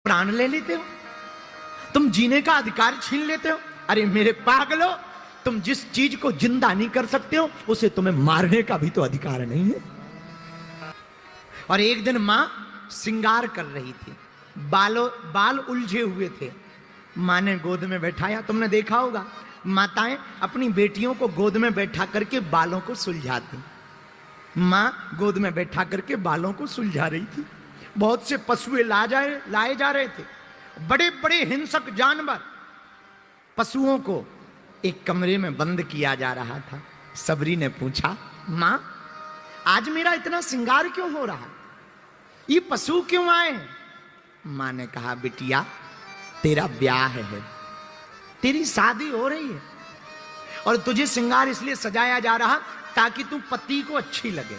प्राण ले लेते हो, तुम जीने का अधिकार छीन लेते हो। अरे मेरे पागलो, तुम जिस चीज को जिंदा नहीं कर सकते हो उसे तुम्हें मारने का भी तो अधिकार नहीं है। और एक दिन मां श्रृंगार कर रही थी, बाल उलझे हुए थे। मां ने गोद में बैठाया। तुमने देखा होगा माताएं अपनी बेटियों को गोद में बैठा करके बालों को सुलझाती। मां गोद में बैठा करके बालों को सुलझा रही थी। बहुत से पशु लाए जा रहे थे, बड़े बड़े हिंसक जानवर। पशुओं को एक कमरे में बंद किया जा रहा था। सबरी ने पूछा, मां आज मेरा इतना श्रृंगार क्यों हो रहा, ये पशु क्यों आए? मां ने कहा, बिटिया तेरा ब्याह है, तेरी शादी हो रही है और तुझे श्रृंगार इसलिए सजाया जा रहा ताकि तू पति को अच्छी लगे।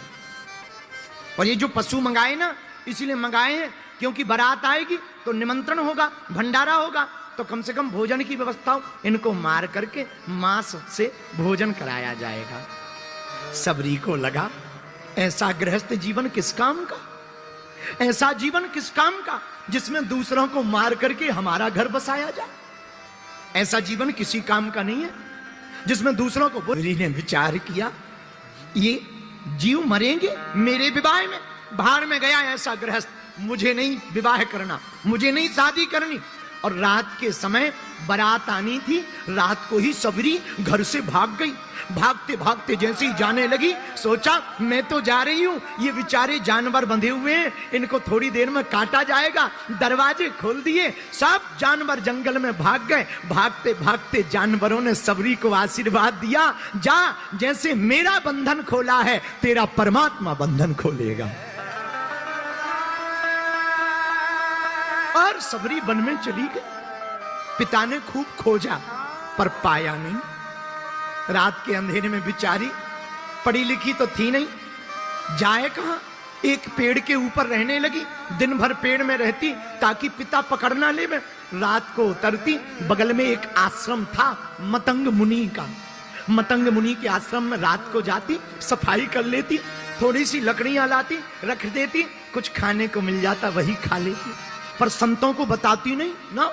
और ये जो पशु मंगाए ना, इसीलिए मंगाए हैं क्योंकि बारात आएगी तो निमंत्रण होगा, भंडारा होगा, तो कम से कम भोजन की व्यवस्था हो। इनको मार करके मांस से भोजन कराया जाएगा। सबरी को लगा ऐसा गृहस्थ जीवन किस काम का, ऐसा जीवन किस काम का जिसमें दूसरों को मार करके हमारा घर बसाया जाए। ऐसा जीवन किसी काम का नहीं है जिसमें दूसरों को। सबरी ने विचार किया, ये जीव मरेंगे मेरे विवाह में, बाहर में गया ऐसा गृहस्थ, मुझे नहीं विवाह करना, मुझे नहीं शादी करनी। और रात के समय बारात आनी थी, रात को ही सबरी घर से भाग गई। भागते भागते जैसे ही जाने लगी, सोचा मैं तो जा रही हूं, ये बेचारे जानवर बंधे हुए हैं, इनको थोड़ी देर में काटा जाएगा। दरवाजे खोल दिए, सब जानवर जंगल में भाग गए। भागते भागते जानवरों ने सबरी को आशीर्वाद दिया, जा जैसे मेरा बंधन खोला है तेरा परमात्मा बंधन खोलेगा। और सबरी वन में चली गई। पिता ने खूब खोजा पर पाया नहीं। रात के अंधेरे में बेचारी, पढ़ी लिखी तो थी नहीं, जाए कहां? एक पेड़ के ऊपर रहने लगी। दिन भर पेड़ में रहती ताकि पिता पकड़ ना ले। रात को उतरती, बगल में एक आश्रम था मतंग मुनि का। मतंग मुनि के आश्रम में रात को जाती, सफाई कर लेती, थोड़ी सी लकड़ियां लाती, रख देती, कुछ खाने को मिल जाता वही खा लेती। पर संतों को बताती नहीं ना,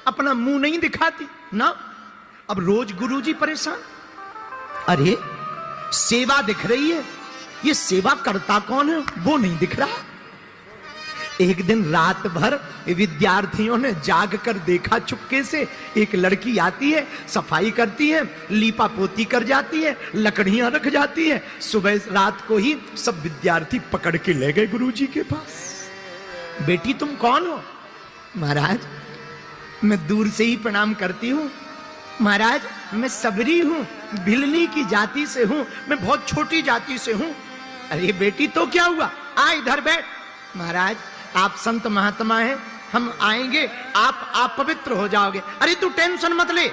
अपना मुंह नहीं दिखाती ना। अब रोज गुरुजी परेशान, अरे सेवा दिख रही है, ये सेवा करता कौन है वो नहीं दिख रहा। एक दिन रात भर विद्यार्थियों ने जाग कर देखा, चुपके से एक लड़की आती है, सफाई करती है, लीपा पोती कर जाती है, लकड़ियां रख जाती है। सुबह रात को ही सब विद्यार्थी पकड़ के ले गए गुरुजी के पास। बेटी तुम कौन हो? महाराज मैं दूर से ही प्रणाम करती हूँ। महाराज मैं सबरी हूँ, भिलनी की जाति से हूँ, मैं बहुत छोटी जाति से हूँ। अरे बेटी तो क्या हुआ, आ इधर बैठ। महाराज आप संत महात्मा हैं, हम आएंगे, आप पवित्र हो जाओगे। अरे तू टेंशन मत ले,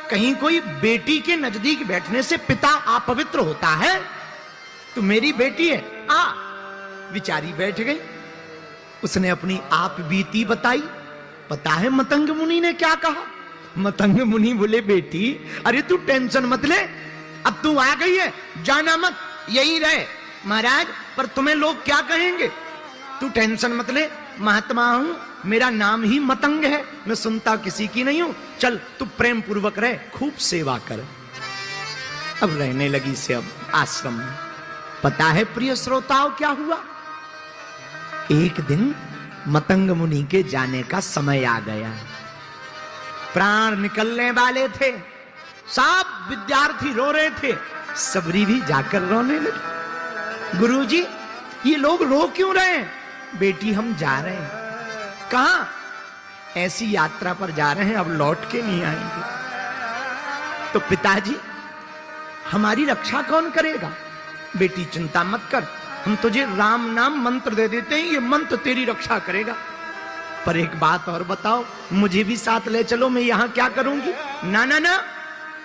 कहीं कोई बेटी के नजदीक बैठने से पिता अपवित्र होता है? तू मेरी बेटी है, आ। बेचारी बैठ गई। उसने अपनी आप बीती बताई। पता है मतंग मुनि ने क्या कहा? मतंग मुनि बोले, बेटी अरे तू टेंशन मत ले, अब तू आ गई है, जाना मत, यही रहे। महाराज पर तुम्हें लोग क्या कहेंगे? तू टेंशन मत ले, महात्मा हूं, मेरा नाम ही मतंग है, मैं सुनता किसी की नहीं हूं। चल तू प्रेम पूर्वक रहे, खूब सेवा कर। अब रहने लगी से अब आश्रम में। पता है प्रिय श्रोताओं क्या हुआ? एक दिन मतंग मुनि के जाने का समय आ गया। प्राण निकलने वाले थे, सब विद्यार्थी रो रहे थे, सबरी भी जाकर रोने लगी। गुरुजी ये लोग रो क्यों रहे हैं? बेटी हम जा रहे हैं। कहां? ऐसी यात्रा पर जा रहे हैं, अब लौट के नहीं आएंगे। तो पिताजी हमारी रक्षा कौन करेगा? बेटी चिंता मत कर, हम तुझे राम नाम मंत्र दे देते हैं, ये मंत्र तेरी रक्षा करेगा। पर एक बात और बताओ, मुझे भी साथ ले चलो, मैं यहां क्या करूंगी? ना ना ना,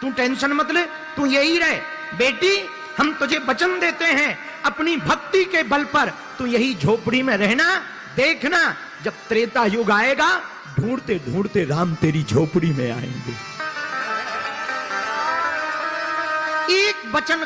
तू टेंशन मत ले, तू यही रहे। बेटी हम तुझे वचन देते हैं, अपनी भक्ति के बल पर तू यही झोपड़ी में रहना। देखना जब त्रेता युग आएगा, ढूंढते ढूंढते राम तेरी झोपड़ी में आएंगे। एक वचन